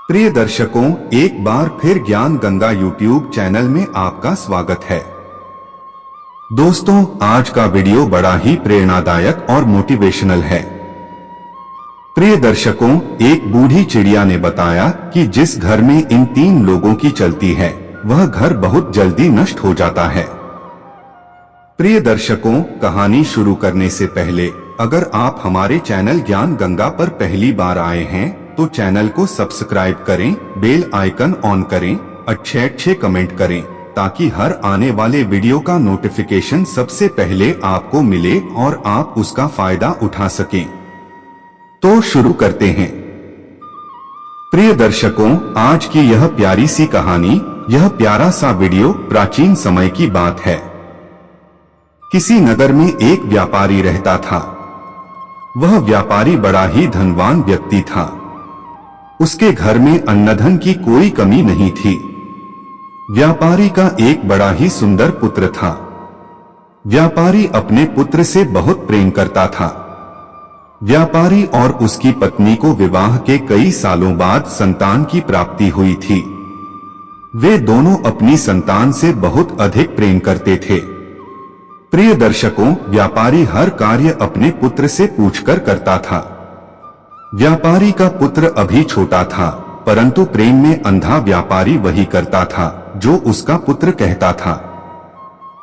प्रिय दर्शकों, एक बार फिर ज्ञान गंगा यूट्यूब चैनल में आपका स्वागत है। दोस्तों, आज का वीडियो बड़ा ही प्रेरणादायक और मोटिवेशनल है। प्रिय दर्शकों, एक बूढ़ी चिड़िया ने बताया कि जिस घर में इन 3 लोगों की चलती है वह घर बहुत जल्दी नष्ट हो जाता है। प्रिय दर्शकों, कहानी शुरू करने से पहले अगर आप हमारे चैनल ज्ञान गंगा पर पहली बार आए हैं तो चैनल को सब्सक्राइब करें, बेल आइकन ऑन करें, अच्छे कमेंट करें ताकि हर आने वाले वीडियो का नोटिफिकेशन सबसे पहले आपको मिले और आप उसका फायदा उठा सकें। तो शुरू करते हैं। प्रिय दर्शकों, आज की यह प्यारी सी कहानी, यह प्यारा सा वीडियो प्राचीन समय की बात है। किसी नगर में एक व्यापारी रहता था। वह व्यापारी बड़ा ही धनवान व्यक्ति था। उसके घर में अन्नधन की कोई कमी नहीं थी। व्यापारी का एक बड़ा ही सुंदर पुत्र था। व्यापारी अपने पुत्र से बहुत प्रेम करता था। व्यापारी और उसकी पत्नी को विवाह के कई सालों बाद संतान की प्राप्ति हुई थी। वे दोनों अपनी संतान से बहुत अधिक प्रेम करते थे। प्रिय दर्शकों, व्यापारी हर कार्य अपने पुत्र से पूछकर करता था। व्यापारी का पुत्र अभी छोटा था, परंतु प्रेम में अंधा व्यापारी वही करता था जो उसका पुत्र कहता था।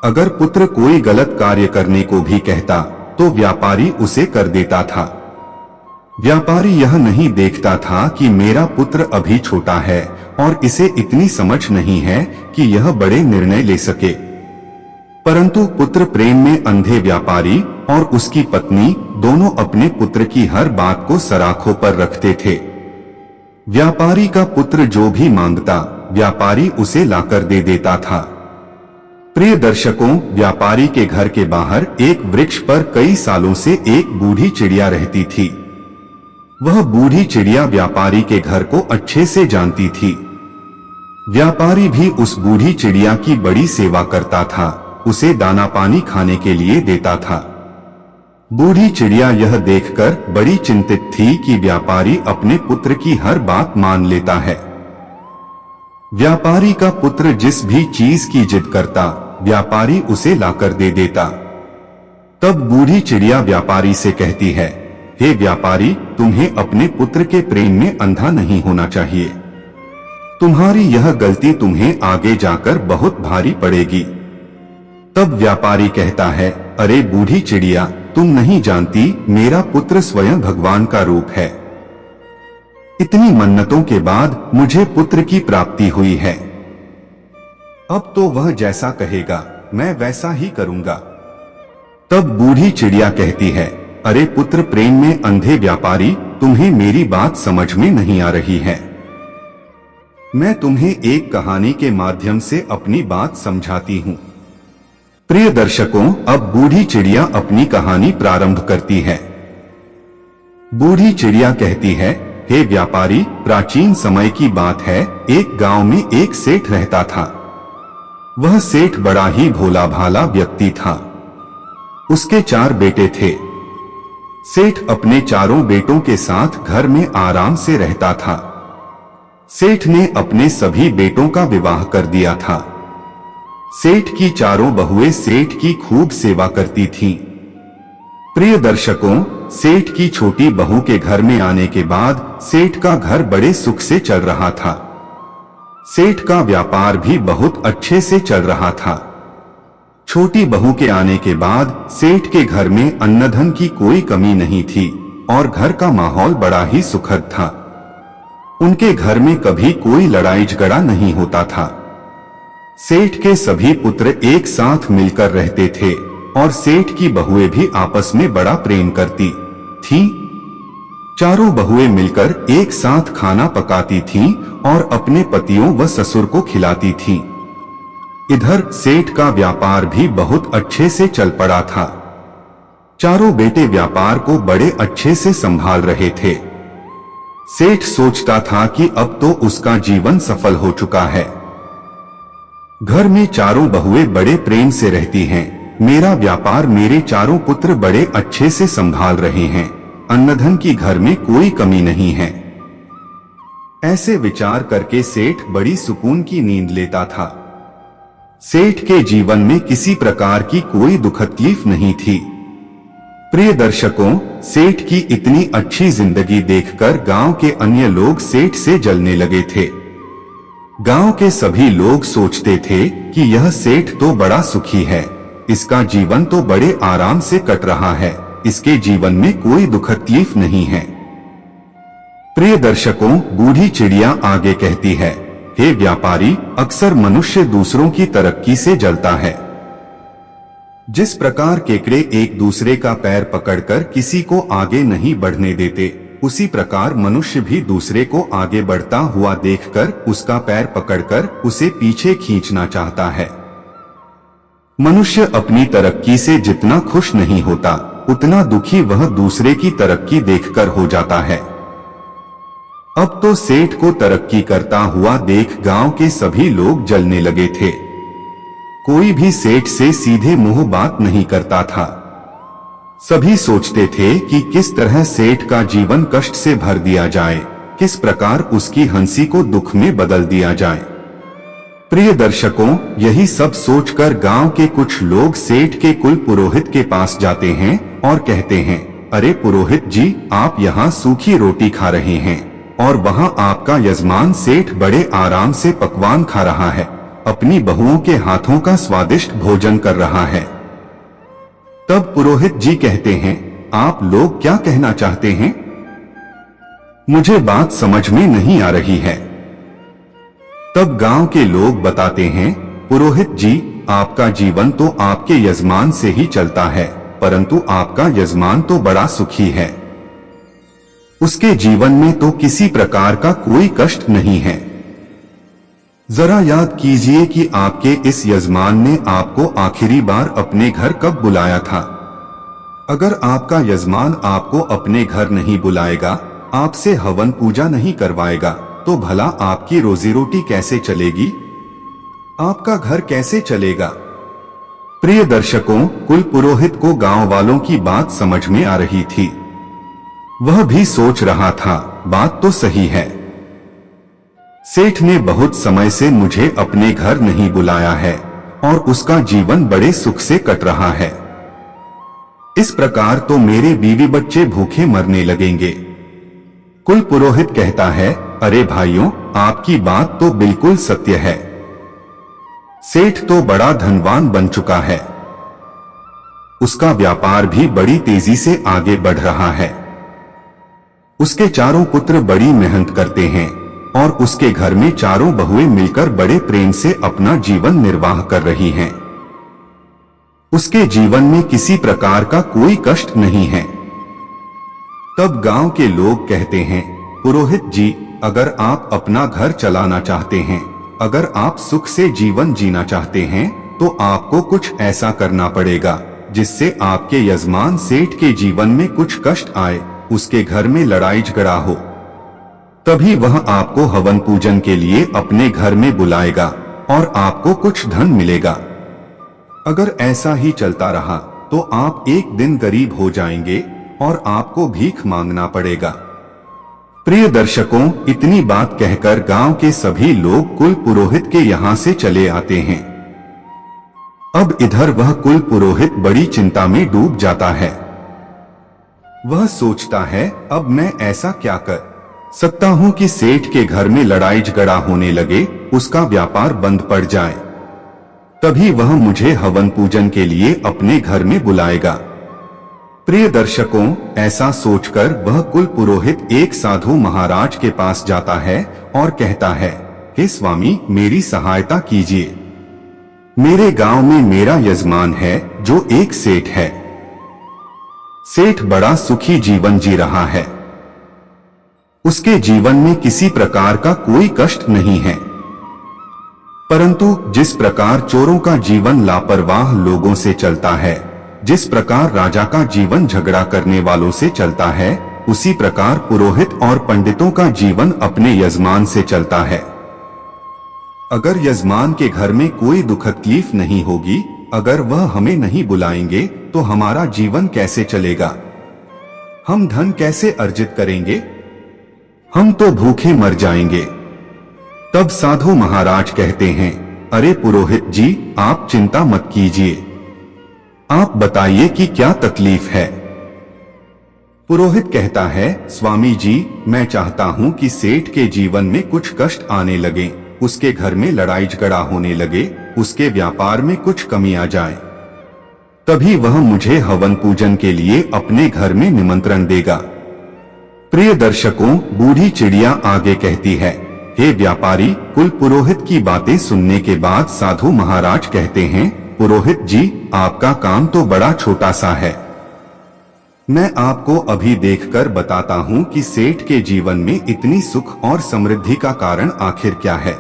अगर पुत्र कोई गलत कार्य करने को भी कहता तो व्यापारी उसे कर देता था। व्यापारी यह नहीं देखता था कि मेरा पुत्र अभी छोटा है और इसे इतनी समझ नहीं है कि यह बड़े निर्णय ले सके। परंतु पुत्र प्रेम में अंधे व्यापारी और उसकी पत्नी दोनों अपने पुत्र की हर बात को सराखों पर रखते थे। व्यापारी का पुत्र जो भी मांगता व्यापारी उसे लाकर दे देता था। प्रिय दर्शकों, व्यापारी के घर के बाहर एक वृक्ष पर कई सालों से एक बूढ़ी चिड़िया रहती थी। वह बूढ़ी चिड़िया व्यापारी के घर को अच्छे से जानती थी। व्यापारी भी उस बूढ़ी चिड़िया की बड़ी सेवा करता था, उसे दाना पानी खाने के लिए देता था। बूढ़ी चिड़िया यह देखकर बड़ी चिंतित थी कि व्यापारी अपने पुत्र की हर बात मान लेता है। व्यापारी का पुत्र जिस भी चीज की जिद करता व्यापारी उसे लाकर दे देता। तब बूढ़ी चिड़िया व्यापारी से कहती है, हे व्यापारी, तुम्हें अपने पुत्र के प्रेम में अंधा नहीं होना चाहिए। तुम्हारी यह गलती तुम्हें आगे जाकर बहुत भारी पड़ेगी। तब व्यापारी कहता है, अरे बूढ़ी चिड़िया, तुम नहीं जानती मेरा पुत्र स्वयं भगवान का रूप है। इतनी मन्नतों के बाद मुझे पुत्र की प्राप्ति हुई है। अब तो वह जैसा कहेगा मैं वैसा ही करूंगा। तब बूढ़ी चिड़िया कहती है, अरे पुत्र प्रेम में अंधे व्यापारी, तुम्हें मेरी बात समझ में नहीं आ रही है। मैं तुम्हें एक कहानी के माध्यम से अपनी बात समझाती हूँ। प्रिय दर्शकों, अब बूढ़ी चिड़िया अपनी कहानी प्रारंभ करती है। बूढ़ी चिड़िया कहती है, हे व्यापारी, प्राचीन समय की बात है। एक गांव में एक सेठ रहता था। वह सेठ बड़ा ही भोला भाला व्यक्ति था। उसके 4 बेटे थे। सेठ अपने चारों बेटों के साथ घर में आराम से रहता था। सेठ ने अपने सभी बेटों का विवाह कर दिया था। सेठ की चारों बहुएं सेठ की खूब सेवा करती थीं। प्रिय दर्शकों, सेठ की छोटी बहू के घर में आने के बाद सेठ का घर बड़े सुख से चल रहा था। सेठ का व्यापार भी बहुत अच्छे से चल रहा था। छोटी बहू के आने के बाद सेठ के घर में अन्नधन की कोई कमी नहीं थी और घर का माहौल बड़ा ही सुखद था। उनके घर में कभी कोई लड़ाई झगड़ा नहीं होता था। सेठ के सभी पुत्र एक साथ मिलकर रहते थे और सेठ की बहुएं भी आपस में बड़ा प्रेम करती थीं। चारों बहुएं मिलकर एक साथ खाना पकाती थीं और अपने पतियों व ससुर को खिलाती थीं। इधर सेठ का व्यापार भी बहुत अच्छे से चल पड़ा था। चारों बेटे व्यापार को बड़े अच्छे से संभाल रहे थे। सेठ सोचता था कि अब तो उसका जीवन सफल हो चुका है। घर में चारों बहुएं बड़े प्रेम से रहती हैं। मेरा व्यापार मेरे चारों पुत्र बड़े अच्छे से संभाल रहे हैं। अन्नधन की घर में कोई कमी नहीं है। ऐसे विचार करके सेठ बड़ी सुकून की नींद लेता था। सेठ के जीवन में किसी प्रकार की कोई दुखद तकलीफ नहीं थी। प्रिय दर्शकों, सेठ की इतनी अच्छी जिंदगी देखकर गांव के अन्य लोग सेठ से जलने लगे थे। गांव के सभी लोग सोचते थे कि यह सेठ तो बड़ा सुखी है, इसका जीवन तो बड़े आराम से कट रहा है, इसके जीवन में कोई दुखद तकलीफ नहीं है। प्रिय दर्शकों, बूढ़ी चिड़िया आगे कहती है, हे व्यापारी, अक्सर मनुष्य दूसरों की तरक्की से जलता है। जिस प्रकार केकड़े एक दूसरे का पैर पकड़कर किसी को आगे नहीं बढ़ने देते, उसी प्रकार मनुष्य भी दूसरे को आगे बढ़ता हुआ देखकर उसका पैर पकड़कर उसे पीछे खींचना चाहता है। मनुष्य अपनी तरक्की से जितना खुश नहीं होता, उतना दुखी वह दूसरे की तरक्की देखकर हो जाता है। अब तो सेठ को तरक्की करता हुआ देख गांव के सभी लोग जलने लगे थे। कोई भी सेठ से सीधे मुंह बात नहीं करता था। सभी सोचते थे कि किस तरह सेठ का जीवन कष्ट से भर दिया जाए, किस प्रकार उसकी हंसी को दुख में बदल दिया जाए। प्रिय दर्शकों, यही सब सोचकर गांव के कुछ लोग सेठ के कुल पुरोहित के पास जाते हैं और कहते हैं, अरे पुरोहित जी, आप यहाँ सूखी रोटी खा रहे हैं और वहाँ आपका यजमान सेठ बड़े आराम से पकवान खा रहा है, अपनी बहुओं के हाथों का स्वादिष्ट भोजन कर रहा है। तब पुरोहित जी कहते हैं, आप लोग क्या कहना चाहते हैं? मुझे बात समझ में नहीं आ रही है। तब गांव के लोग बताते हैं, पुरोहित जी, आपका जीवन तो आपके यजमान से ही चलता है, परंतु आपका यजमान तो बड़ा सुखी है। उसके जीवन में तो किसी प्रकार का कोई कष्ट नहीं है। जरा याद कीजिए कि आपके इस यजमान ने आपको आखिरी बार अपने घर कब बुलाया था। अगर आपका यजमान आपको अपने घर नहीं बुलाएगा, आपसे हवन पूजा नहीं करवाएगा, तो भला आपकी रोजी रोटी कैसे चलेगी? आपका घर कैसे चलेगा? प्रिय दर्शकों, कुल पुरोहित को गांव वालों की बात समझ में आ रही थी। वह भी सोच रहा था, बात तो सही है। सेठ ने बहुत समय से मुझे अपने घर नहीं बुलाया है और उसका जीवन बड़े सुख से कट रहा है। इस प्रकार तो मेरे बीवी बच्चे भूखे मरने लगेंगे। कुल पुरोहित कहता है, अरे भाइयों, आपकी बात तो बिल्कुल सत्य है। सेठ तो बड़ा धनवान बन चुका है। उसका व्यापार भी बड़ी तेजी से आगे बढ़ रहा है। उसके चारों पुत्र बड़ी मेहनत करते हैं और उसके घर में चारों बहुएं मिलकर बड़े प्रेम से अपना जीवन निर्वाह कर रही हैं। उसके जीवन में किसी प्रकार का कोई कष्ट नहीं है। तब गांव के लोग कहते हैं, पुरोहित जी, अगर आप अपना घर चलाना चाहते हैं, अगर आप सुख से जीवन जीना चाहते हैं, तो आपको कुछ ऐसा करना पड़ेगा जिससे आपके यजमान सेठ के जीवन में कुछ कष्ट आए, उसके घर में लड़ाई झगड़ा हो। तभी वह आपको हवन पूजन के लिए अपने घर में बुलाएगा और आपको कुछ धन मिलेगा। अगर ऐसा ही चलता रहा तो आप एक दिन गरीब हो जाएंगे और आपको भीख मांगना पड़ेगा। प्रिय दर्शकों, इतनी बात कहकर गांव के सभी लोग कुल पुरोहित के यहाँ से चले आते हैं। अब इधर वह कुल पुरोहित बड़ी चिंता में डूब जाता है। वह सोचता है, अब मैं ऐसा क्या कर सकता हूं कि सेठ के घर में लड़ाई झगड़ा होने लगे, उसका व्यापार बंद पड़ जाए, तभी वह मुझे हवन पूजन के लिए अपने घर में बुलाएगा। प्रिय दर्शकों, ऐसा सोचकर वह कुल पुरोहित एक साधु महाराज के पास जाता है और कहता है, हे स्वामी, मेरी सहायता कीजिए। मेरे गांव में मेरा यजमान है जो एक सेठ है। सेठ बड़ा सुखी जीवन जी रहा है। उसके जीवन में किसी प्रकार का कोई कष्ट नहीं है, परंतु जिस प्रकार चोरों का जीवन लापरवाह लोगों से चलता है, जिस प्रकार राजा का जीवन झगड़ा करने वालों से चलता है, उसी प्रकार पुरोहित और पंडितों का जीवन अपने यजमान से चलता है। अगर यजमान के घर में कोई दुखद तकलीफ नहीं होगी, अगर वह हमें नहीं बुलाएंगे, तो हमारा जीवन कैसे चलेगा? हम धन कैसे अर्जित करेंगे? हम तो भूखे मर जाएंगे। तब साधु महाराज कहते हैं, अरे पुरोहित जी, आप चिंता मत कीजिए, आप बताइए कि क्या तकलीफ है। पुरोहित कहता है, स्वामी जी, मैं चाहता हूं कि सेठ के जीवन में कुछ कष्ट आने लगे, उसके घर में लड़ाई झगड़ा होने लगे, उसके व्यापार में कुछ कमी आ जाए, तभी वह मुझे हवन पूजन के लिए अपने घर में निमंत्रण देगा। प्रिय दर्शकों, बूढ़ी चिड़िया आगे कहती है, हे व्यापारी कुल पुरोहित की बातें सुनने के बाद साधु महाराज कहते हैं, पुरोहित जी, आपका काम तो बड़ा छोटा सा है। मैं आपको अभी देखकर बताता हूं कि सेठ के जीवन में इतनी सुख और समृद्धि का कारण आखिर क्या है।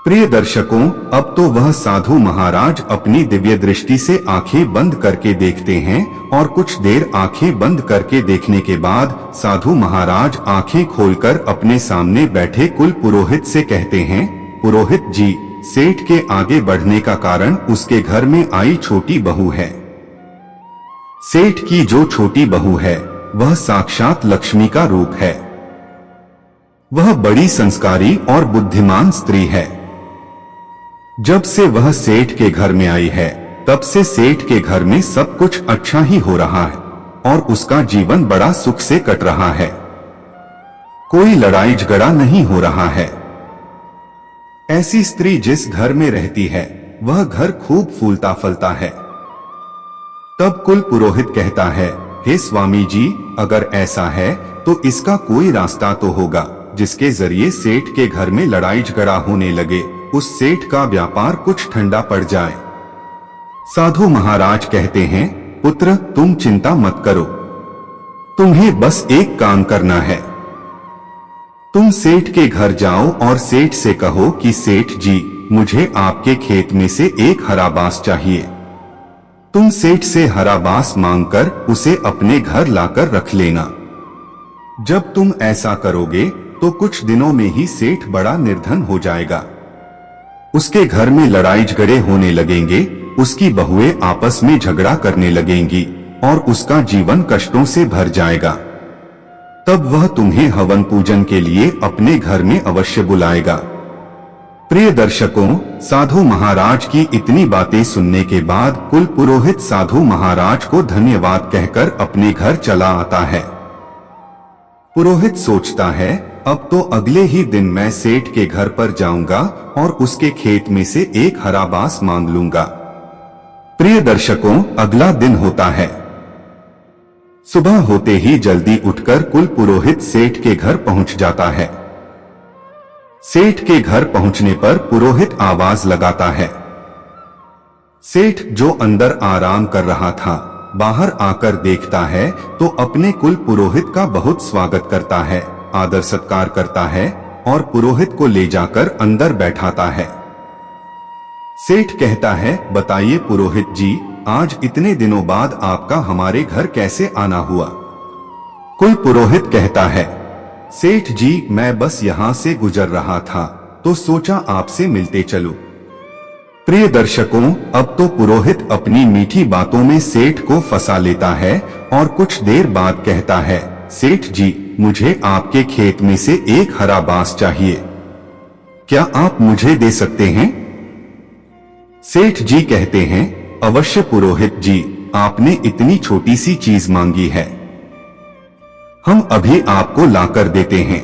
प्रिय दर्शकों, अब तो वह साधु महाराज अपनी दिव्य दृष्टि से आंखें बंद करके देखते हैं और कुछ देर आंखें बंद करके देखने के बाद साधु महाराज आंखें खोलकर अपने सामने बैठे कुल पुरोहित से कहते हैं, पुरोहित जी, सेठ के आगे बढ़ने का कारण उसके घर में आई छोटी बहू है। सेठ की जो छोटी बहू है वह साक्षात लक्ष्मी का रूप है। वह बड़ी संस्कारी और बुद्धिमान स्त्री है। जब से वह सेठ के घर में आई है तब से सेठ के घर में सब कुछ अच्छा ही हो रहा है और उसका जीवन बड़ा सुख से कट रहा है। कोई लड़ाई झगड़ा नहीं हो रहा है। ऐसी स्त्री जिस घर में रहती है वह घर खूब फूलता फलता है। तब कुल पुरोहित कहता है, हे स्वामी जी, अगर ऐसा है तो इसका कोई रास्ता तो होगा जिसके जरिए सेठ के घर में लड़ाई झगड़ा होने लगे, उस सेठ का व्यापार कुछ ठंडा पड़ जाए। साधु महाराज कहते हैं, पुत्र, तुम चिंता मत करो, तुम्हें बस एक काम करना है। तुम सेठ के घर जाओ और सेठ से कहो कि सेठ जी, मुझे आपके खेत में से एक हरा बांस चाहिए। तुम सेठ से हरा बांस मांगकर उसे अपने घर लाकर रख लेना। जब तुम ऐसा करोगे तो कुछ दिनों में ही सेठ बड़ा निर्धन हो जाएगा। उसके घर में लड़ाई झगड़े होने लगेंगे, उसकी बहुएं आपस में झगड़ा करने लगेंगी और उसका जीवन कष्टों से भर जाएगा। तब वह तुम्हें हवन पूजन के लिए अपने घर में अवश्य बुलाएगा। प्रिय दर्शकों, साधु महाराज की इतनी बातें सुनने के बाद कुल पुरोहित साधु महाराज को धन्यवाद कहकर अपने घर चला आता है। पुरोहित सोचता है, अब तो अगले ही दिन मैं सेठ के घर पर जाऊंगा और उसके खेत में से एक हरा बांस मांग लूंगा। प्रिय दर्शकों, अगला दिन होता है। सुबह होते ही जल्दी उठकर कुल पुरोहित सेठ के घर पहुंच जाता है। सेठ के घर पहुंचने पर पुरोहित आवाज लगाता है। सेठ, जो अंदर आराम कर रहा था, बाहर आकर देखता है तो अपने कुल पुरोहित का बहुत स्वागत करता है, आदर सत्कार करता है और पुरोहित को ले जाकर अंदर बैठाता है। सेठ कहता है, बताइए पुरोहित जी, आज इतने दिनों बाद आपका हमारे घर कैसे आना हुआ? कुल पुरोहित कहता है, सेठ जी, मैं बस यहाँ से गुजर रहा था तो सोचा आपसे मिलते चलूं। प्रिय दर्शकों, अब तो पुरोहित अपनी मीठी बातों में सेठ को फंसा लेता है और कुछ देर बाद कहता है, सेठ जी, मुझे आपके खेत में से एक हरा बांस चाहिए, क्या आप मुझे दे सकते हैं? सेठ जी कहते हैं, अवश्य पुरोहित जी, आपने इतनी छोटी सी चीज मांगी है, हम अभी आपको लाकर देते हैं।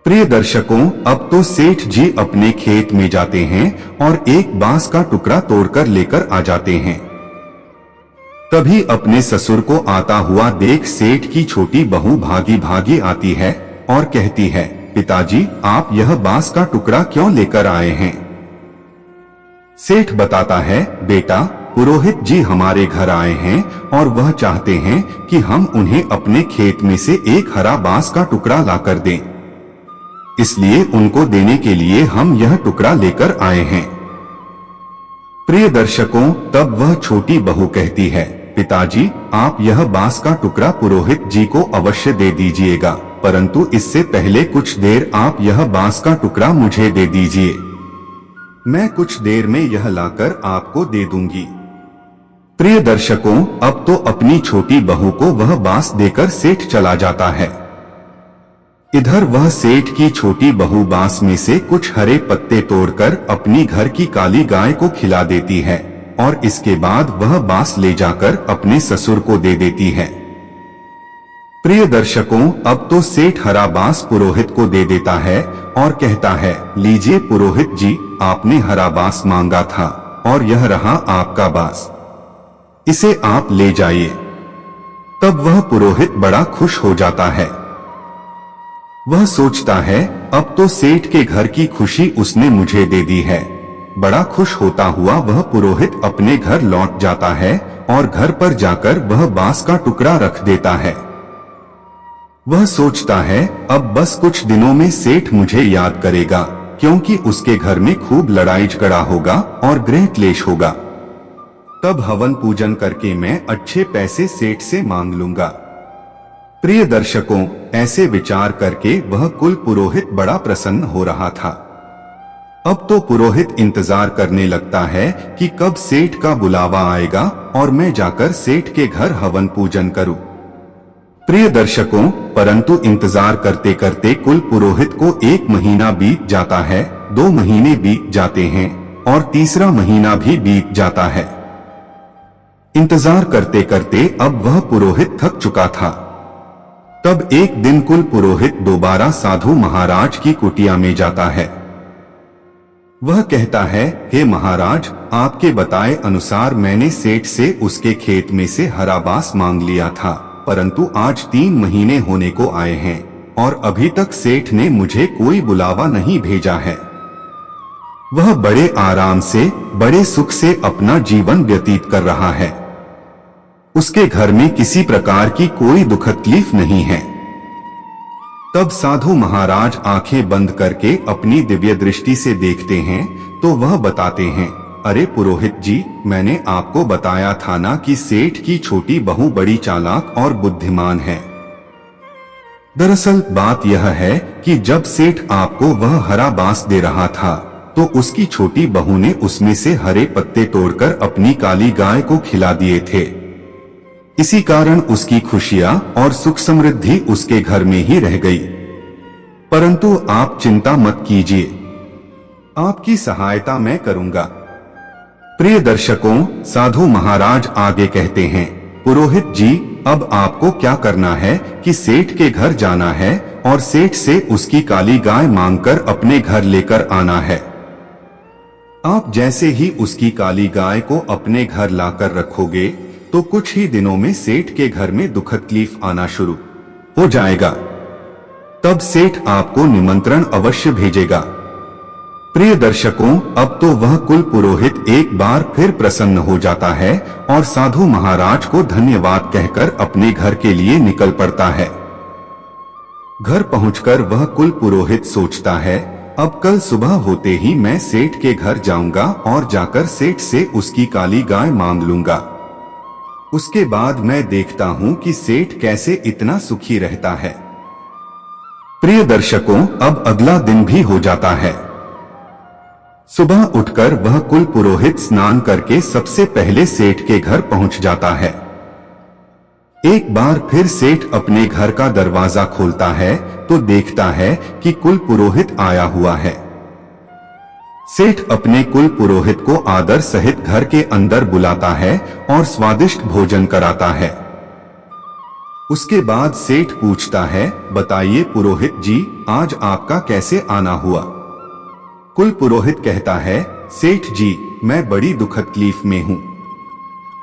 प्रिय दर्शकों, अब तो सेठ जी अपने खेत में जाते हैं और एक बांस का टुकड़ा तोड़कर लेकर आ जाते हैं। तभी अपने ससुर को आता हुआ देख सेठ की छोटी बहू भागी भागी आती है और कहती है, पिताजी, आप यह बांस का टुकड़ा क्यों लेकर आए हैं? सेठ बताता है, बेटा, पुरोहित जी हमारे घर आए हैं और वह चाहते हैं कि हम उन्हें अपने खेत में से एक हरा बांस का टुकड़ा लाकर दें, इसलिए उनको देने के लिए हम यह टुकड़ा लेकर आए हैं। प्रिय दर्शकों, तब वह छोटी बहू कहती है, पिताजी, आप यह बांस का टुकड़ा पुरोहित जी को अवश्य दे दीजिएगा, परंतु इससे पहले कुछ देर आप यह बांस का टुकड़ा मुझे दे दीजिए, मैं कुछ देर में यह लाकर आपको दे दूंगी। प्रिय दर्शकों, अब तो अपनी छोटी बहू को वह बांस देकर सेठ चला जाता है। इधर वह सेठ की छोटी बहू बांस में से कुछ हरे पत्ते तोड़कर अपनी घर की काली गाय को खिला देती है और इसके बाद वह बांस ले जाकर अपने ससुर को दे देती है। प्रिय दर्शकों, अब तो सेठ हरा बांस पुरोहित को दे देता है और कहता है, लीजिए पुरोहित जी, आपने हरा बांस मांगा था और यह रहा आपका बांस, इसे आप ले जाइए। तब वह पुरोहित बड़ा खुश हो जाता है। वह सोचता है, अब तो सेठ के घर की खुशी उसने मुझे दे दी है। बड़ा खुश होता हुआ वह पुरोहित अपने घर लौट जाता है और घर पर जाकर वह बांस का टुकड़ा रख देता है। वह सोचता है, अब बस कुछ दिनों में सेठ मुझे याद करेगा, क्योंकि उसके घर में खूब लड़ाई झगड़ा होगा और गृह क्लेश होगा। तब हवन पूजन करके मैं अच्छे पैसे सेठ से मांग लूंगा। प्रिय दर्शकों, ऐसे विचार करके वह कुल पुरोहित बड़ा प्रसन्न हो रहा था। अब तो पुरोहित इंतजार करने लगता है कि कब सेठ का बुलावा आएगा और मैं जाकर सेठ के घर हवन पूजन करूं। प्रिय दर्शकों, परंतु इंतजार करते करते कुल पुरोहित को 1 महीना बीत जाता है, 2 महीने बीत जाते हैं और तीसरा महीना भी बीत जाता है। इंतजार करते करते अब वह पुरोहित थक चुका था। तब एक दिन कुल पुरोहित दोबारा साधु महाराज की कुटिया में जाता है। वह कहता है, हे महाराज, आपके बताए अनुसार मैंने सेठ से उसके खेत में से हरा बांस मांग लिया था, परंतु आज 3 महीने होने को आए हैं और अभी तक सेठ ने मुझे कोई बुलावा नहीं भेजा है। वह बड़े आराम से, बड़े सुख से अपना जीवन व्यतीत कर रहा है। उसके घर में किसी प्रकार की कोई दुख तकलीफ नहीं है। तब साधु महाराज आंखें बंद करके अपनी दिव्य दृष्टि से देखते हैं तो वह बताते हैं, अरे पुरोहित जी, मैंने आपको बताया था ना कि सेठ की छोटी बहू बड़ी चालाक और बुद्धिमान है। दरअसल बात यह है कि जब सेठ आपको वह हरा बांस दे रहा था तो उसकी छोटी बहू ने उसमें से हरे पत्ते तोड़कर अपनी काली गाय को खिला दिए थे। इसी कारण उसकी खुशियां और सुख समृद्धि उसके घर में ही रह गई। परंतु आप चिंता मत कीजिए, आपकी सहायता मैं करूंगा। प्रिय दर्शकों, साधु महाराज आगे कहते हैं, पुरोहित जी, अब आपको क्या करना है कि सेठ के घर जाना है और सेठ से उसकी काली गाय मांगकर अपने घर लेकर आना है। आप जैसे ही उसकी काली गाय को अपने घर लाकर रखोगे तो कुछ ही दिनों में सेठ के घर में दुख तकलीफ आना शुरू हो जाएगा। तब सेठ आपको निमंत्रण अवश्य भेजेगा। प्रिय दर्शकों, अब तो वह कुल पुरोहित एक बार फिर प्रसन्न हो जाता है और साधु महाराज को धन्यवाद कहकर अपने घर के लिए निकल पड़ता है। घर पहुंचकर वह कुल पुरोहित सोचता है, अब कल सुबह होते ही मैं सेठ के घर जाऊंगा और जाकर सेठ से उसकी काली गाय मांग लूंगा। उसके बाद मैं देखता हूं कि सेठ कैसे इतना सुखी रहता है। प्रिय दर्शकों, अब अगला दिन भी हो जाता है। सुबह उठकर वह कुल पुरोहित स्नान करके सबसे पहले सेठ के घर पहुंच जाता है। एक बार फिर सेठ अपने घर का दरवाजा खोलता है तो देखता है कि कुल पुरोहित आया हुआ है। सेठ अपने कुल पुरोहित को आदर सहित घर के अंदर बुलाता है और स्वादिष्ट भोजन कराता है। उसके बाद सेठ पूछता है, बताइए पुरोहित जी, आज आपका कैसे आना हुआ? कुल पुरोहित कहता है, सेठ जी, मैं बड़ी दुख तकलीफ में हूँ।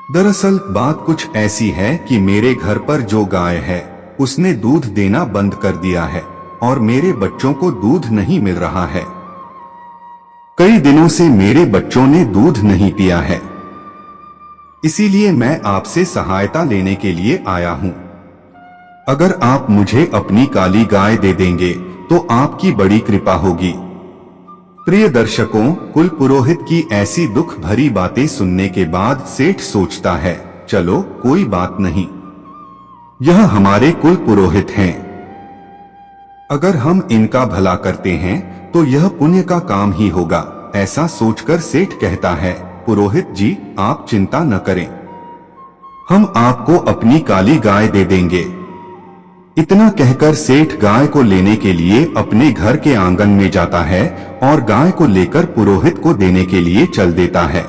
दरअसल बात कुछ ऐसी है कि मेरे घर पर जो गाय है उसने दूध देना बंद कर दिया है और मेरे बच्चों को दूध नहीं मिल रहा है। कई दिनों से मेरे बच्चों ने दूध नहीं पिया है, इसीलिए मैं आपसे सहायता लेने के लिए आया हूं। अगर आप मुझे अपनी काली गाय दे देंगे तो आपकी बड़ी कृपा होगी। प्रिय दर्शकों, कुल पुरोहित की ऐसी दुख भरी बातें सुनने के बाद सेठ सोचता है, चलो कोई बात नहीं, यह हमारे कुल पुरोहित हैं। अगर हम इनका भला करते हैं तो यह पुण्य का काम ही होगा। ऐसा सोचकर सेठ कहता है, पुरोहित जी, आप चिंता न करें, हम आपको अपनी काली गाय दे देंगे। इतना कहकर सेठ गाय को लेने के लिए अपने घर के आंगन में जाता है और गाय को लेकर पुरोहित को देने के लिए चल देता है।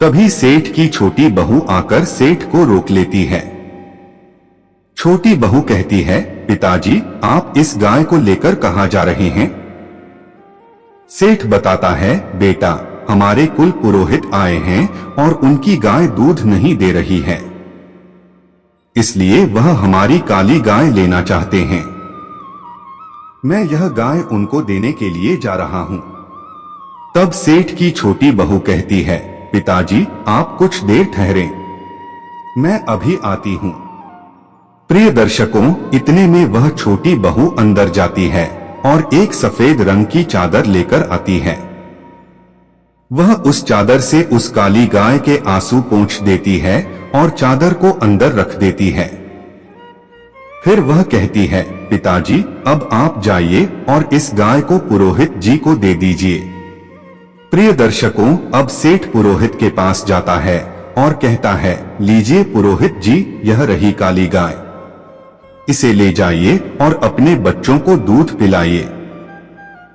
तभी सेठ की छोटी बहू आकर सेठ को रोक लेती है। छोटी बहू कहती है, पिताजी आप इस गाय को लेकर कहां जा रहे हैं? सेठ बताता है, बेटा हमारे कुल पुरोहित आए हैं और उनकी गाय दूध नहीं दे रही है, इसलिए वह हमारी काली गाय लेना चाहते हैं। मैं यह गाय उनको देने के लिए जा रहा हूं। तब सेठ की छोटी बहू कहती है, पिताजी आप कुछ देर ठहरें, मैं अभी आती हूं। प्रिय दर्शकों, इतने में वह छोटी बहू अंदर जाती है और एक सफेद रंग की चादर लेकर आती है। वह उस चादर से उस काली गाय के आंसू पोंछ देती है और चादर को अंदर रख देती है। फिर वह कहती है, पिताजी अब आप जाइए और इस गाय को पुरोहित जी को दे दीजिए। प्रिय दर्शकों, अब सेठ पुरोहित के पास जाता है और कहता है, लीजिए पुरोहित जी, यह रही काली गाय, इसे ले जाइए और अपने बच्चों को दूध पिलाइए।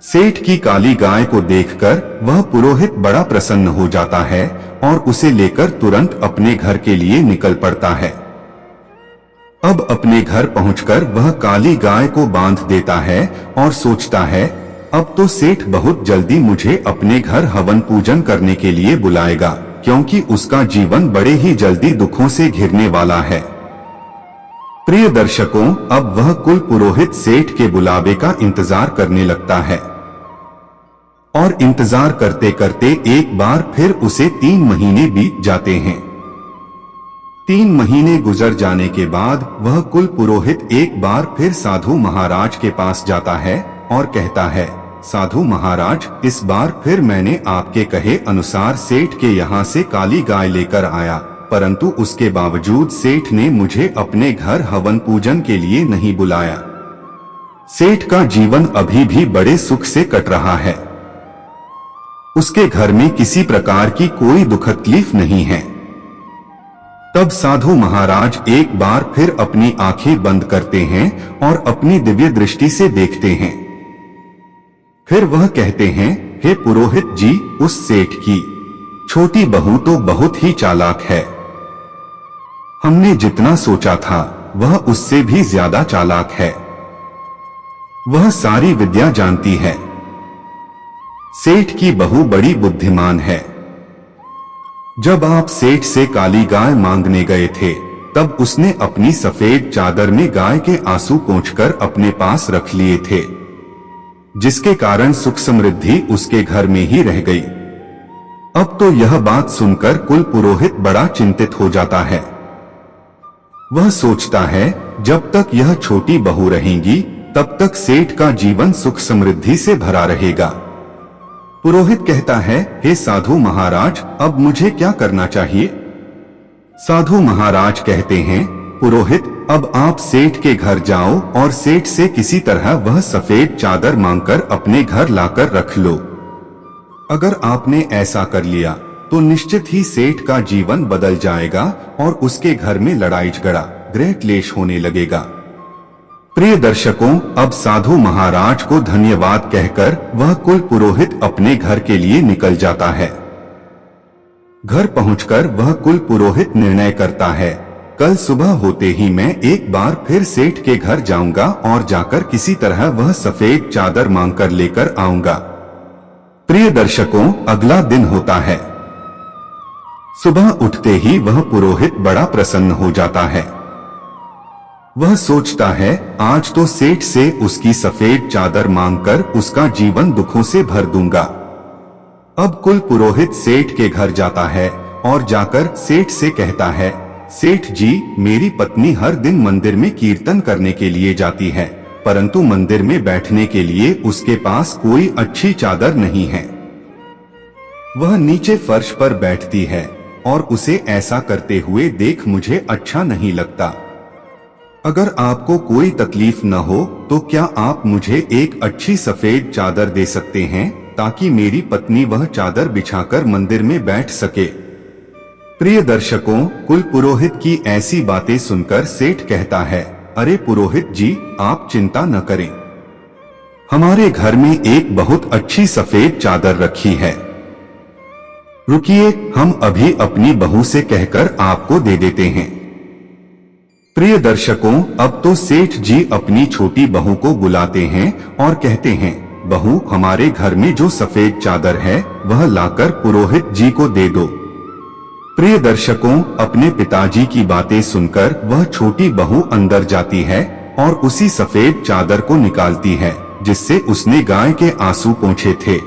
सेठ की काली गाय को देखकर वह पुरोहित बड़ा प्रसन्न हो जाता है और उसे लेकर तुरंत अपने घर के लिए निकल पड़ता है। अब अपने घर पहुंचकर वह काली गाय को बांध देता है और सोचता है, अब तो सेठ बहुत जल्दी मुझे अपने घर हवन पूजन करने के लिए बुलाएगा, क्योंकि उसका जीवन बड़े ही जल्दी दुखों से घिरने वाला है। प्रिय दर्शकों, अब वह कुल पुरोहित सेठ के बुलावे का इंतजार करने लगता है और इंतजार करते करते एक बार फिर उसे 3 महीने बीत जाते हैं। 3 महीने गुजर जाने के बाद वह कुल पुरोहित एक बार फिर साधु महाराज के पास जाता है और कहता है, साधु महाराज, इस बार फिर मैंने आपके कहे अनुसार सेठ के यहाँ से काली गाय लेकर आया, परंतु उसके बावजूद सेठ ने मुझे अपने घर हवन पूजन के लिए नहीं बुलाया। सेठ का जीवन अभी भी बड़े सुख से कट रहा है। उसके घर में किसी प्रकार की कोई दुख तकलीफ नहीं है। तब साधु महाराज एक बार फिर अपनी आंखें बंद करते हैं और अपनी दिव्य दृष्टि से देखते हैं। फिर वह कहते हैं, हे पुरोहित जी, उस सेठ की छोटी बहू तो बहुत ही चालाक है। हमने जितना सोचा था वह उससे भी ज्यादा चालाक है। वह सारी विद्या जानती है। सेठ की बहू बड़ी बुद्धिमान है। जब आप सेठ से काली गाय मांगने गए थे, तब उसने अपनी सफेद चादर में गाय के आंसू पोंछकर अपने पास रख लिए थे, जिसके कारण सुख समृद्धि उसके घर में ही रह गई। अब तो यह बात सुनकर कुल पुरोहित बड़ा चिंतित हो जाता है। वह सोचता है, जब तक यह छोटी बहू रहेंगी तब तक सेठ का जीवन सुख समृद्धि से भरा रहेगा। पुरोहित कहता है, हे साधु महाराज, अब मुझे क्या करना चाहिए? साधु महाराज कहते हैं, पुरोहित, अब आप सेठ के घर जाओ और सेठ से किसी तरह वह सफेद चादर मांगकर अपने घर लाकर रख लो। अगर आपने ऐसा कर लिया तो निश्चित ही सेठ का जीवन बदल जाएगा और उसके घर में लड़ाई झगड़ा, गृह क्लेश होने लगेगा। प्रिय दर्शकों, अब साधु महाराज को धन्यवाद कहकर वह कुल पुरोहित अपने घर के लिए निकल जाता है। घर पहुंचकर वह कुल पुरोहित निर्णय करता है, कल सुबह होते ही मैं एक बार फिर सेठ के घर जाऊंगा और जाकर किसी तरह वह सफेद चादर मांगकर लेकर आऊंगा। प्रिय दर्शकों, अगला दिन होता है। सुबह उठते ही वह पुरोहित बड़ा प्रसन्न हो जाता है। वह सोचता है, आज तो सेठ से उसकी सफेद चादर मांगकर उसका जीवन दुखों से भर दूंगा। अब कुल पुरोहित सेठ के घर जाता है और जाकर सेठ से कहता है, सेठ जी, मेरी पत्नी हर दिन मंदिर में कीर्तन करने के लिए जाती है, परंतु मंदिर में बैठने के लिए उसके पास कोई अच्छी चादर नहीं है। वह नीचे फर्श पर बैठती है और उसे ऐसा करते हुए देख मुझे अच्छा नहीं लगता। अगर आपको कोई तकलीफ न हो तो क्या आप मुझे एक अच्छी सफेद चादर दे सकते हैं, ताकि मेरी पत्नी वह चादर बिछाकर मंदिर में बैठ सके। प्रिय दर्शकों, कुल पुरोहित की ऐसी बातें सुनकर सेठ कहता है, अरे पुरोहित जी, आप चिंता न करें, हमारे घर में एक बहुत अच्छी सफेद चादर रखी है। रुकिए, हम अभी अपनी बहू से कहकर आपको दे देते हैं। प्रिय दर्शकों, अब तो सेठ जी अपनी छोटी बहू को बुलाते हैं और कहते हैं, बहू, हमारे घर में जो सफेद चादर है वह लाकर पुरोहित जी को दे दो। प्रिय दर्शकों, अपने पिताजी की बातें सुनकर वह छोटी बहू अंदर जाती है और उसी सफेद चादर को निकालती है जिससे उसने गाय के आंसू पोंछे थे।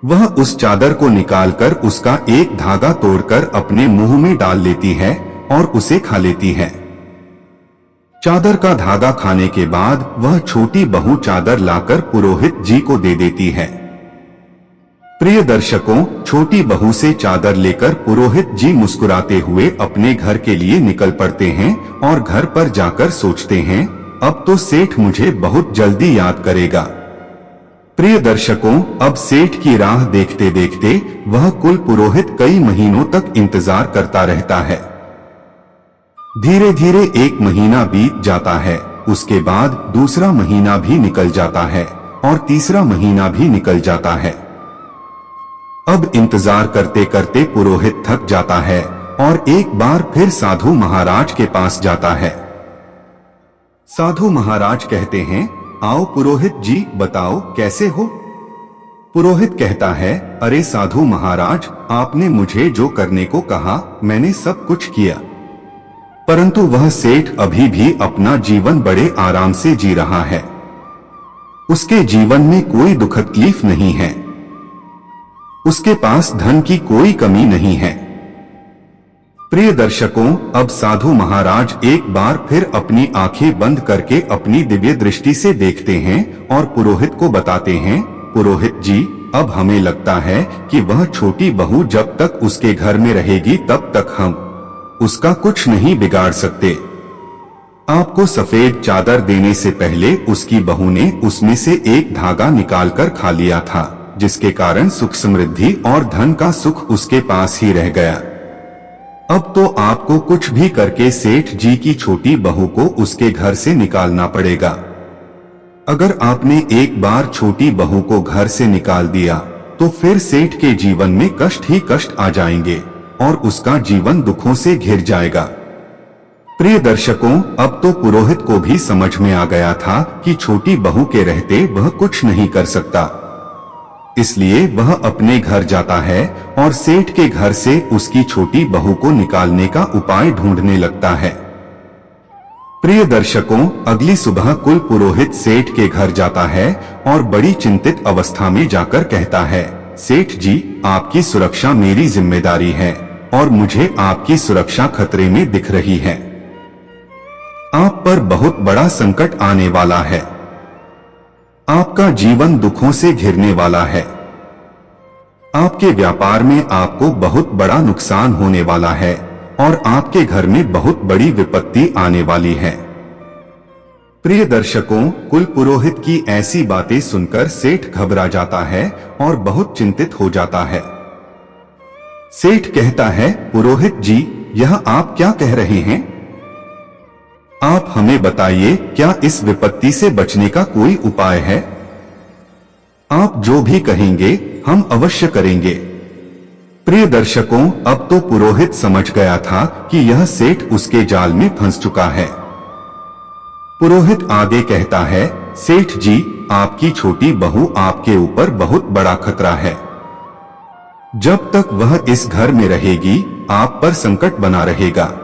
वह उस चादर को निकालकर उसका एक धागा तोड़कर अपने मुंह में डाल लेती है और उसे खा लेती है। चादर का धागा खाने के बाद वह छोटी बहू चादर लाकर पुरोहित जी को दे देती है। प्रिय दर्शकों, छोटी बहू से चादर लेकर पुरोहित जी मुस्कुराते हुए अपने घर के लिए निकल पड़ते हैं और घर पर जाकर सोचते हैं, अब तो सेठ मुझे बहुत जल्दी याद करेगा। प्रिय दर्शकों, अब सेठ की राह देखते देखते वह कुल पुरोहित कई महीनों तक इंतजार करता रहता है। धीरे धीरे एक महीना बीत जाता है, उसके बाद दूसरा महीना भी निकल जाता है और तीसरा महीना भी निकल जाता है। अब इंतजार करते करते पुरोहित थक जाता है और एक बार फिर साधु महाराज के पास जाता है। साधु महाराज कहते हैं, आओ पुरोहित जी, बताओ कैसे हो। पुरोहित कहता है, अरे साधु महाराज, आपने मुझे जो करने को कहा मैंने सब कुछ किया, परंतु वह सेठ अभी भी अपना जीवन बड़े आराम से जी रहा है। उसके जीवन में कोई दुख तकलीफ नहीं है, उसके पास धन की कोई कमी नहीं है। प्रिय दर्शकों, अब साधु महाराज एक बार फिर अपनी आंखें बंद करके अपनी दिव्य दृष्टि से देखते हैं और पुरोहित को बताते हैं, पुरोहित जी, अब हमें लगता है कि वह छोटी बहू जब तक उसके घर में रहेगी तब तक हम उसका कुछ नहीं बिगाड़ सकते। आपको सफेद चादर देने से पहले उसकी बहू ने उसमें से एक धागा निकालकर खा लिया था, जिसके कारण सुख समृद्धि और धन का सुख उसके पास ही रह गया। अब तो आपको कुछ भी करके सेठ जी की छोटी बहू को उसके घर से निकालना पड़ेगा। अगर आपने एक बार छोटी बहू को घर से निकाल दिया तो फिर सेठ के जीवन में कष्ट ही कष्ट आ जाएंगे और उसका जीवन दुखों से घिर जाएगा। प्रिय दर्शकों, अब तो पुरोहित को भी समझ में आ गया था कि छोटी बहू के रहते वह कुछ नहीं कर सकता, इसलिए वह अपने घर जाता है और सेठ के घर से उसकी छोटी बहू को निकालने का उपाय ढूंढने लगता है। प्रिय दर्शकों, अगली सुबह कुल पुरोहित सेठ के घर जाता है और बड़ी चिंतित अवस्था में जाकर कहता है, सेठ जी, आपकी सुरक्षा मेरी जिम्मेदारी है और मुझे आपकी सुरक्षा खतरे में दिख रही है। आप पर बहुत बड़ा संकट आने वाला है, आपका जीवन दुखों से घिरने वाला है, आपके व्यापार में आपको बहुत बड़ा नुकसान होने वाला है और आपके घर में बहुत बड़ी विपत्ति आने वाली है। प्रिय दर्शकों, कुल पुरोहित की ऐसी बातें सुनकर सेठ घबरा जाता है और बहुत चिंतित हो जाता है। सेठ कहता है, पुरोहित जी, यह आप क्या कह रहे हैं? आप हमें बताइए, क्या इस विपत्ति से बचने का कोई उपाय है? आप जो भी कहेंगे हम अवश्य करेंगे। प्रिय दर्शकों, अब तो पुरोहित समझ गया था कि यह सेठ उसके जाल में फंस चुका है। पुरोहित आगे कहता है, सेठ जी, आपकी छोटी बहू आपके ऊपर बहुत बड़ा खतरा है। जब तक वह इस घर में रहेगी आप पर संकट बना रहेगा।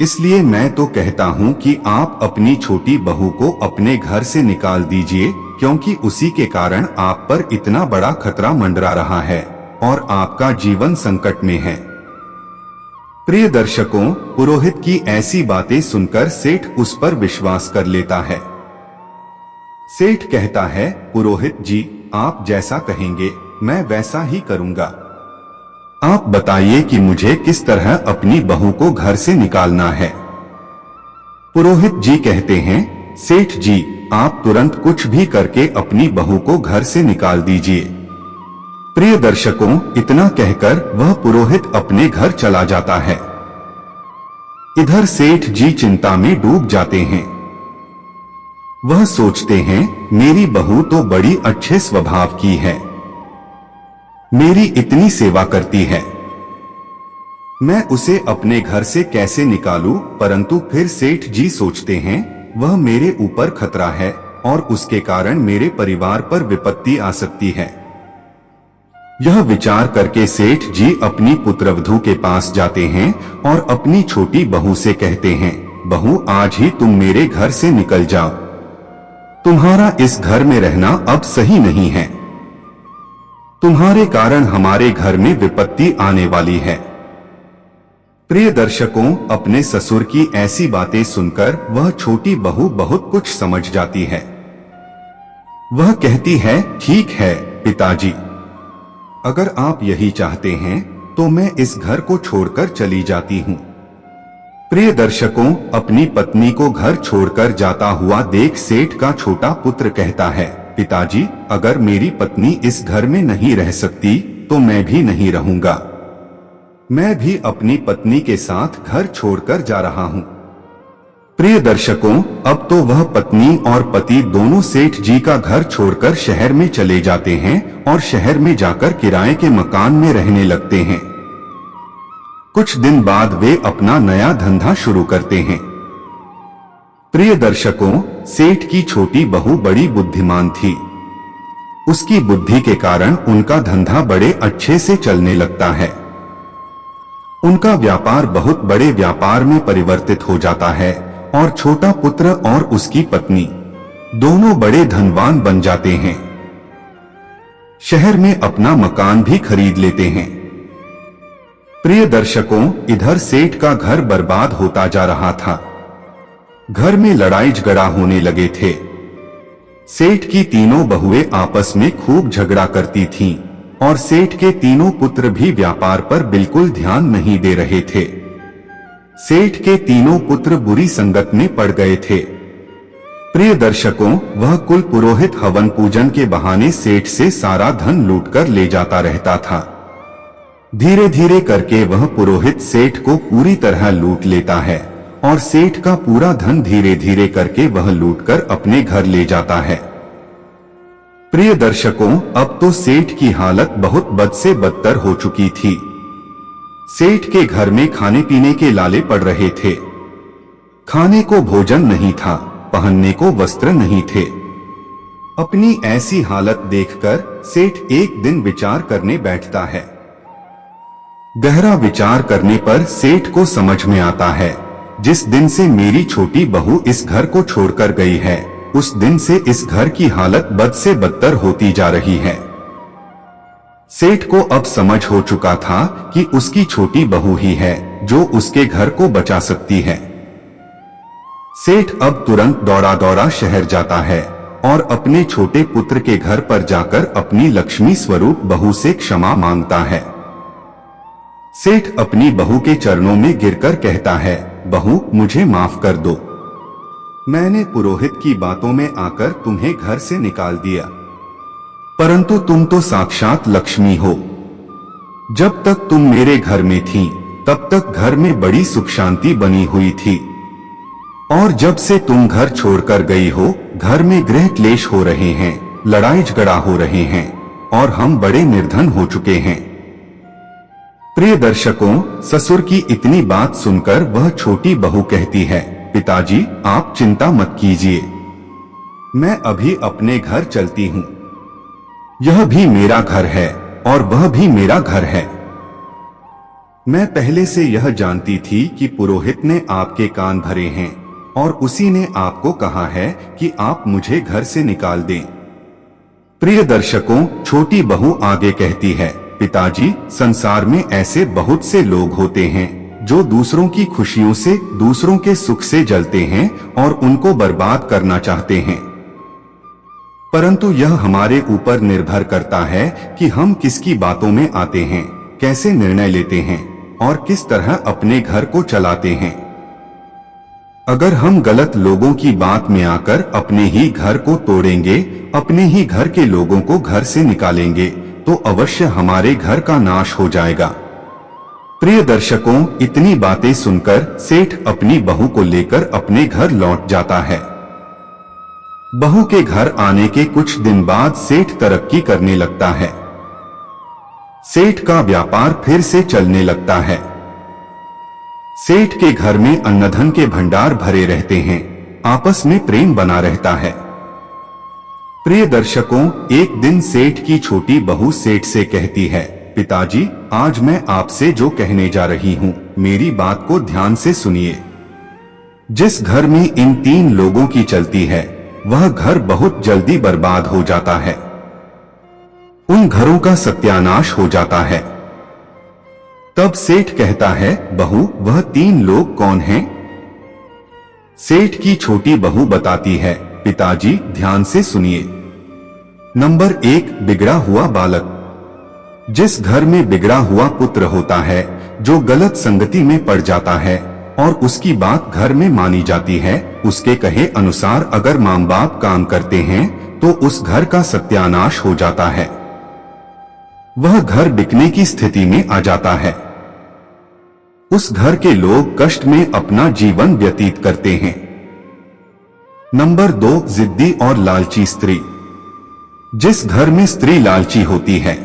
इसलिए मैं तो कहता हूं कि आप अपनी छोटी बहू को अपने घर से निकाल दीजिए, क्योंकि उसी के कारण आप पर इतना बड़ा खतरा मंडरा रहा है और आपका जीवन संकट में है। प्रिय दर्शकों, पुरोहित की ऐसी बातें सुनकर सेठ उस पर विश्वास कर लेता है। सेठ कहता है, पुरोहित जी, आप जैसा कहेंगे मैं वैसा ही करूंगा। आप बताइए कि मुझे किस तरह अपनी बहू को घर से निकालना है। पुरोहित जी कहते हैं, सेठ जी, आप तुरंत कुछ भी करके अपनी बहू को घर से निकाल दीजिए। प्रिय दर्शकों, इतना कहकर वह पुरोहित अपने घर चला जाता है। इधर सेठ जी चिंता में डूब जाते हैं। वह सोचते हैं मेरी बहू तो बड़ी अच्छे स्वभाव की है, मेरी इतनी सेवा करती है, मैं उसे अपने घर से कैसे निकालूं। परंतु फिर सेठ जी सोचते हैं वह मेरे ऊपर खतरा है और उसके कारण मेरे परिवार पर विपत्ति आ सकती है। यह विचार करके सेठ जी अपनी पुत्रवधू के पास जाते हैं और अपनी छोटी बहू से कहते हैं, बहू आज ही तुम मेरे घर से निकल जाओ, तुम्हारा इस घर में रहना अब सही नहीं है, तुम्हारे कारण हमारे घर में विपत्ति आने वाली है। प्रिय दर्शकों, अपने ससुर की ऐसी बातें सुनकर वह छोटी बहू बहुत कुछ समझ जाती है। वह कहती है, ठीक है पिताजी, अगर आप यही चाहते हैं तो मैं इस घर को छोड़कर चली जाती हूँ। प्रिय दर्शकों, अपनी पत्नी को घर छोड़कर जाता हुआ देख सेठ का छोटा पुत्र कहता है, पिताजी अगर मेरी पत्नी इस घर में नहीं रह सकती तो मैं भी नहीं रहूंगा, मैं भी अपनी पत्नी के साथ घर छोड़कर जा रहा हूँ। प्रिय दर्शकों, अब तो वह पत्नी और पति दोनों सेठ जी का घर छोड़कर शहर में चले जाते हैं और शहर में जाकर किराए के मकान में रहने लगते हैं। कुछ दिन बाद वे अपना नया धंधा शुरू करते हैं। प्रिय दर्शकों, सेठ की छोटी बहू बड़ी बुद्धिमान थी। उसकी बुद्धि के कारण उनका धंधा बड़े अच्छे से चलने लगता है। उनका व्यापार बहुत बड़े व्यापार में परिवर्तित हो जाता है और छोटा पुत्र और उसकी पत्नी दोनों बड़े धनवान बन जाते हैं। शहर में अपना मकान भी खरीद लेते हैं। प्रिय दर्शकों, इधर सेठ का घर बर्बाद होता जा रहा था। घर में लड़ाई झगड़ा होने लगे थे। सेठ की तीनों बहुएं आपस में खूब झगड़ा करती थीं और सेठ के तीनों पुत्र भी व्यापार पर बिल्कुल ध्यान नहीं दे रहे थे। सेठ के तीनों पुत्र बुरी संगत में पड़ गए थे। प्रिय दर्शकों, वह कुल पुरोहित हवन पूजन के बहाने सेठ से सारा धन लूटकर ले जाता रहता था। धीरे धीरे करके वह पुरोहित सेठ को पूरी तरह लूट लेता है और सेठ का पूरा धन धीरे धीरे करके वह लूटकर अपने घर ले जाता है। प्रिय दर्शकों, अब तो सेठ की हालत बहुत बद से बदतर हो चुकी थी। सेठ के घर में खाने पीने के लाले पड़ रहे थे। खाने को भोजन नहीं था, पहनने को वस्त्र नहीं थे। अपनी ऐसी हालत देखकर सेठ एक दिन विचार करने बैठता है। गहरा विचार करने पर सेठ को समझ में आता है, जिस दिन से मेरी छोटी बहू इस घर को छोड़कर गई है, उस दिन से इस घर की हालत बद से बदतर होती जा रही है। सेठ को अब समझ हो चुका था कि उसकी छोटी बहू ही है जो उसके घर को बचा सकती है। सेठ अब तुरंत दौड़ा दौड़ा शहर जाता है और अपने छोटे पुत्र के घर पर जाकर अपनी लक्ष्मी स्वरूप बहू से क्षमा मांगता है। सेठ अपनी बहू के चरणों में गिरकर कहता है, बहू मुझे माफ कर दो, मैंने पुरोहित की बातों में आकर तुम्हें घर से निकाल दिया, परंतु तुम तो साक्षात लक्ष्मी हो। जब तक तुम मेरे घर में थी तब तक घर में बड़ी सुख शांति बनी हुई थी, और जब से तुम घर छोड़कर गई हो घर में गृह क्लेश हो रहे हैं, लड़ाई झगड़ा हो रहे हैं और हम बड़े निर्धन हो चुके हैं। प्रिय दर्शकों, ससुर की इतनी बात सुनकर वह छोटी बहू कहती है, पिताजी आप चिंता मत कीजिए, मैं अभी अपने घर चलती हूँ। यह भी मेरा घर है और वह भी मेरा घर है। मैं पहले से यह जानती थी कि पुरोहित ने आपके कान भरे हैं और उसी ने आपको कहा है कि आप मुझे घर से निकाल दें। प्रिय दर्शकों, छोटी बहू आगे कहती है, पिताजी संसार में ऐसे बहुत से लोग होते हैं जो दूसरों की खुशियों से, दूसरों के सुख से जलते हैं और उनको बर्बाद करना चाहते हैं, परंतु यह हमारे ऊपर निर्भर करता है कि हम किसकी बातों में आते हैं, कैसे निर्णय लेते हैं और किस तरह अपने घर को चलाते हैं। अगर हम गलत लोगों की बात में आकर अपने ही घर को तोड़ेंगे, अपने ही घर के लोगों को घर से निकालेंगे, तो अवश्य हमारे घर का नाश हो जाएगा। प्रिय दर्शकों, इतनी बातें सुनकर सेठ अपनी बहू को लेकर अपने घर लौट जाता है। बहू के घर आने के कुछ दिन बाद सेठ तरक्की करने लगता है। सेठ का व्यापार फिर से चलने लगता है। सेठ के घर में अन्नधन के भंडार भरे रहते हैं, आपस में प्रेम बना रहता है। प्रिय दर्शकों, एक दिन सेठ की छोटी बहू सेठ से कहती है, पिताजी, आज मैं आपसे जो कहने जा रही हूँ, मेरी बात को ध्यान से सुनिए। जिस घर में इन 3 लोगों की चलती है, वह घर बहुत जल्दी बर्बाद हो जाता है। उन घरों का सत्यानाश हो जाता है। तब सेठ कहता है, बहू, वह 3 लोग कौन हैं? सेठ की छोटी बहू बताती है, पिताजी, ध्यान से सुनिए। नंबर 1, बिगड़ा हुआ बालक। जिस घर में बिगड़ा हुआ पुत्र होता है, जो गलत संगति में पड़ जाता है और उसकी बात घर में मानी जाती है, उसके कहे अनुसार अगर माँ बाप काम करते हैं तो उस घर का सत्यानाश हो जाता है। वह घर बिकने की स्थिति में आ जाता है। उस घर के लोग कष्ट में अपना जीवन व्यतीत करते हैं। नंबर 2, जिद्दी और लालची स्त्री। जिस घर में स्त्री लालची होती है,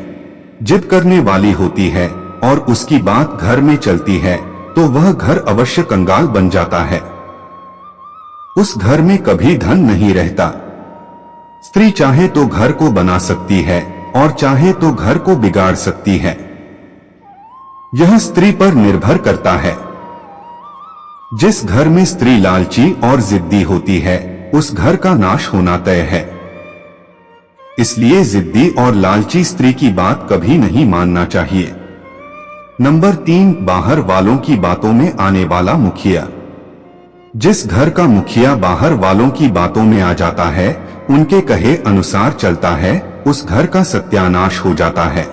जिद करने वाली होती है और उसकी बात घर में चलती है, तो वह घर अवश्य कंगाल बन जाता है। उस घर में कभी धन नहीं रहता। स्त्री चाहे तो घर को बना सकती है और चाहे तो घर को बिगाड़ सकती है। यह स्त्री पर निर्भर करता है। जिस घर में स्त्री लालची और जिद्दी होती है, उस घर का नाश होना तय है। इसलिए जिद्दी और लालची स्त्री की बात कभी नहीं मानना चाहिए। नंबर 3, बाहर वालों की बातों में आने वाला मुखिया। जिस घर का मुखिया बाहर वालों की बातों में आ जाता है, उनके कहे अनुसार चलता है, उस घर का सत्यानाश हो जाता है।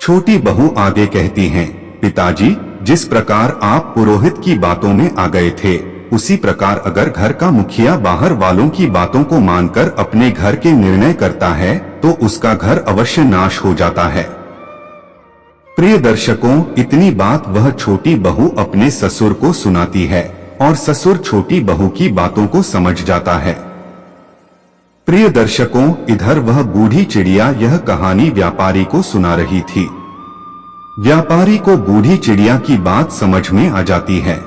छोटी बहू आगे कहती हैं, पिताजी, जिस प्रकार आप पुरोहित की बातों में आ गए थे, उसी प्रकार अगर घर का मुखिया बाहर वालों की बातों को मानकर अपने घर के निर्णय करता है, तो उसका घर अवश्य नाश हो जाता है। प्रिय दर्शकों, इतनी बात वह छोटी बहू अपने ससुर को सुनाती है और ससुर छोटी बहू की बातों को समझ जाता है। प्रिय दर्शकों, इधर वह बूढ़ी चिड़िया यह कहानी व्यापारी को सुना रही थी। व्यापारी को बूढ़ी चिड़िया की बात समझ में आ जाती है।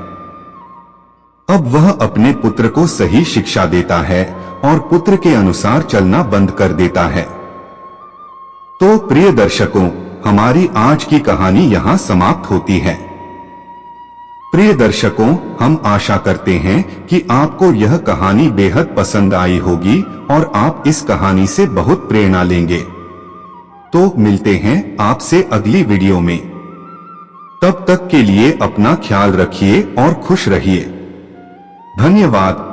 अब वह अपने पुत्र को सही शिक्षा देता है और पुत्र के अनुसार चलना बंद कर देता है। तो प्रिय दर्शकों, हमारी आज की कहानी यहाँ समाप्त होती है। प्रिय दर्शकों, हम आशा करते हैं कि आपको यह कहानी बेहद पसंद आई होगी और आप इस कहानी से बहुत प्रेरणा लेंगे। तो मिलते हैं आपसे अगली वीडियो में। तब तक के लिए अपना ख्याल रखिए और खुश रहिए। धन्यवाद।